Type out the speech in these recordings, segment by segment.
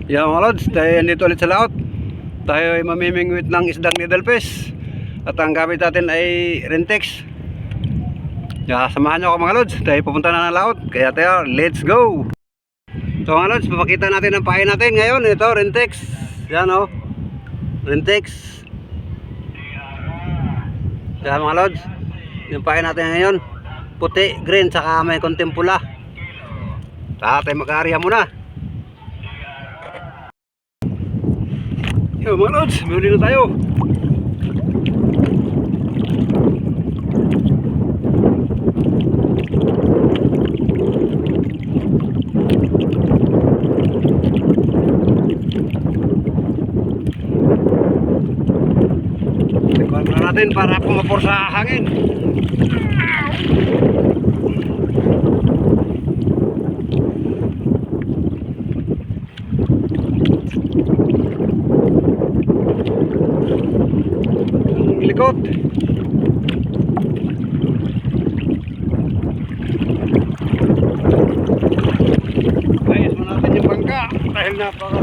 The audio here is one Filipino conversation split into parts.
Yan mga lods, tayo dito ulit sa laot. Tayo ay mamimingwit ng isdang needlefish. At ang gamit natin ay Rentex. Samahan nyo ako mga lods, tayo pupunta na ng laot. Kaya tayo, let's go! So mga lods, papakita natin ang pahay natin ngayon. Ito, Rentex. Yan o, Rentex. Yan mga lods, yung pahay natin ngayon, puti, green, saka may konting pula. Tayo mag-aarya muna. Yo mga lods, may uli na tayo. Tignan na natin para pumapor sa hangin. Likot. Ayos mo natin yung bangka dahil napaka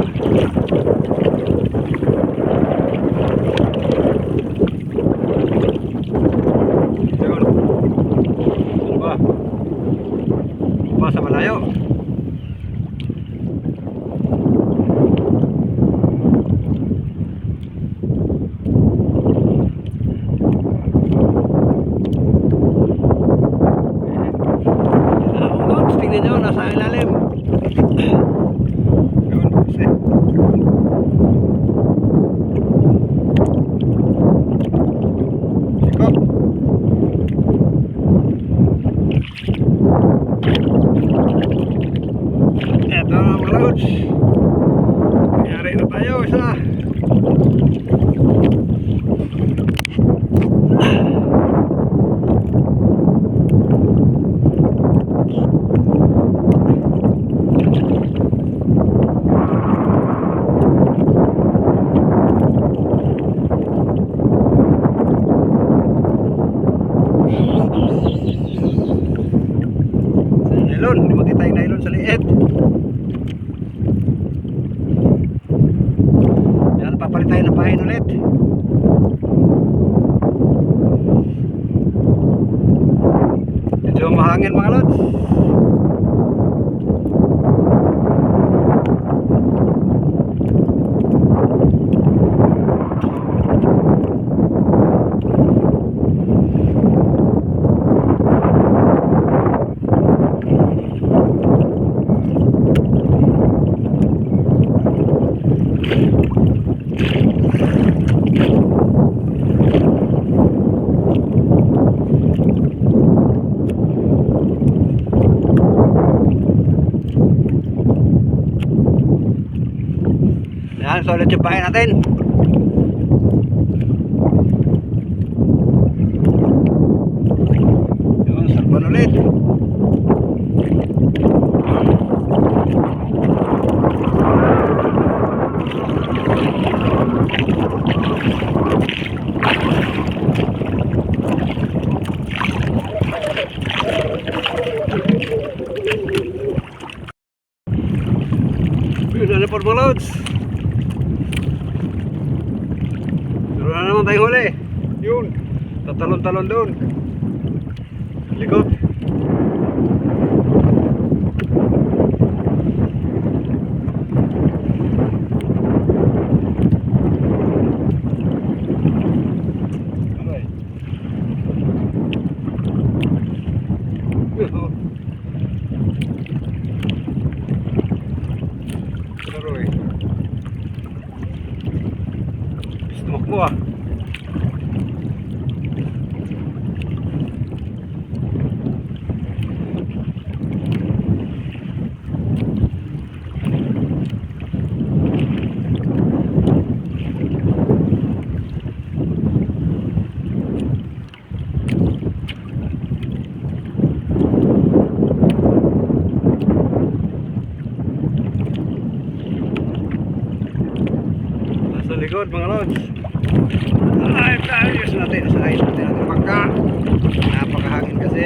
yun. Ba sa malayo. Tingnan nyo, nasa ilalim. Yun, kasi sikot. Eto na mga lods, nangyari na tayo isa. Nylon, hindi makita yung nylon sa liit. Yan, papalit tayo ng pahin ulit. Medyo mahangin mga lods. Yan, solid yung pahay natin. Yun, sarpan ulit. Yun, ano po mga lods? Meron na naman tayong huli. Yun, tatalon-talon doon. Likod. Aroy. Tumakbo ah. Nasa likod mga lods. Ay, ayos natin. Ayos natin natin pagka. Napakahangin kasi.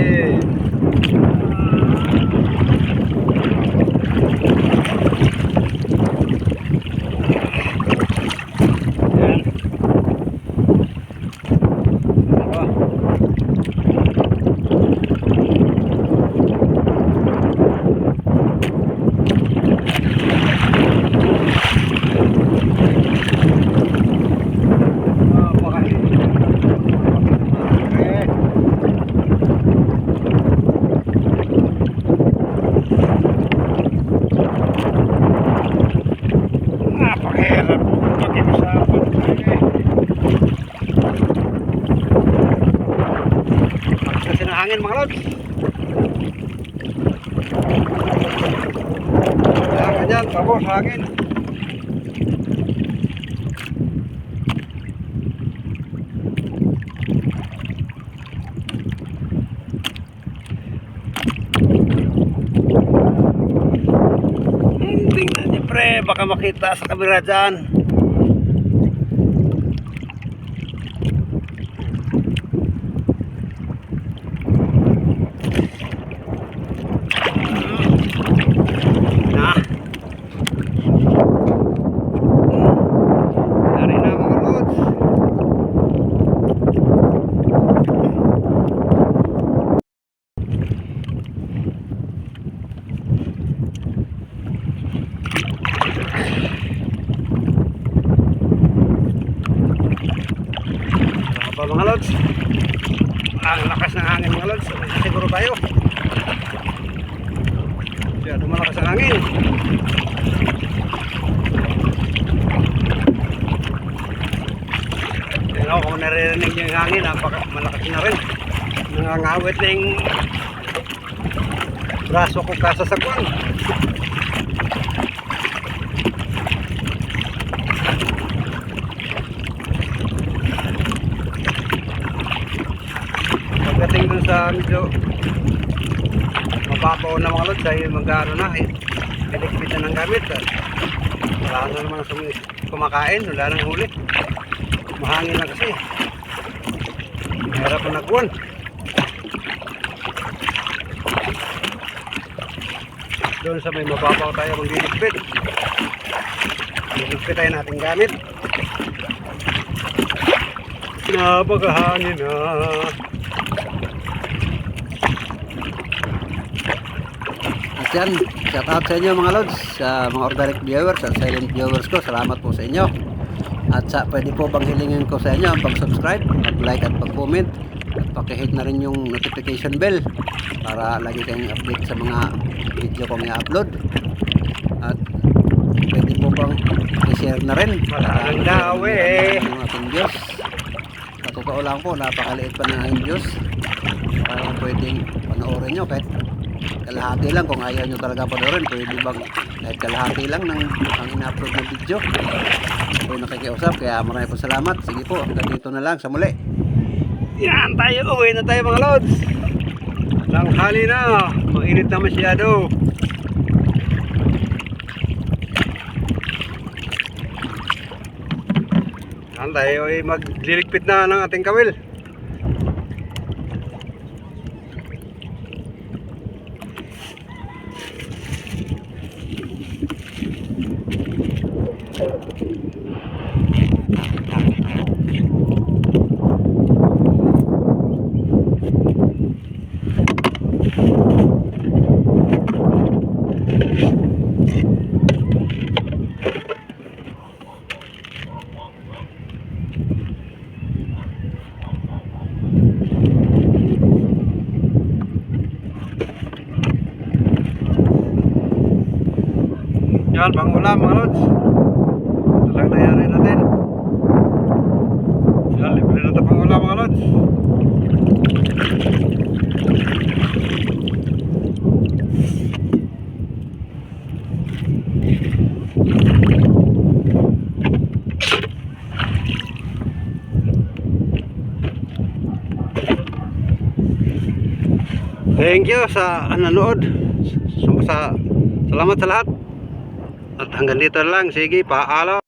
kasi ng hangin mga lods. Kaya ganyan, tapos hangin. Tingnan niyo pre, baka makita sa kamera dyan. Nah, dari na mga lods. Mga lods, ang lakas ng hangin mga lods, siguro tayo masyado malakas ang hangin. Tingnan ko kung naririnig nyo yung hangin, malakas na rin, nangangawit na yung braso ko kasasagwan. Pagdating dun sa medyo mababaw na mga lods ay mag-ano na, elikpit na ng gamit. Wala na naman kumakain, wala nang huli, mahangin na kasi, mahirap na nagbuwan. Doon sa may mababaw tayo mag-elikpit, elikpit tayo nating gamit. Napakahangin na. Yan, shout out sa inyo mga lods, sa mga organic viewers at silent viewers ko, salamat po sa inyo. At pwede po bang hilingin ko sa inyo ang pag-subscribe, pag-like at pag-comment, at pakihit na rin yung notification bell para lagi kayong update sa mga video kong i-upload. At pwede po bang i-share na rin para ang dawe ng ating Diyos. Sa totoo lang po, napakaliit pa ng ating Diyos para pwedeng panoorin nyo kahit kalahati lang. Kung ayaw nyo talaga panoorin, pwede bang kahit kalahati lang ng ang ina-upload na video. Ako yung nakikiusap, kaya marami po salamat. Sige po, hanggang dito na lang sa muli. Yan tayo, uwi na tayo mga lods. Langhali na, mainit na masyado. Yan tayo ay magliligpit na ng ating kawil. Yan, pangulam mga lods. Ito lang nangyari natin. Yan, libre na ito pangulam mga lods. Thank you sa nanood. Salamat sa lahat. At hanggang dito lang. Sige, paalam.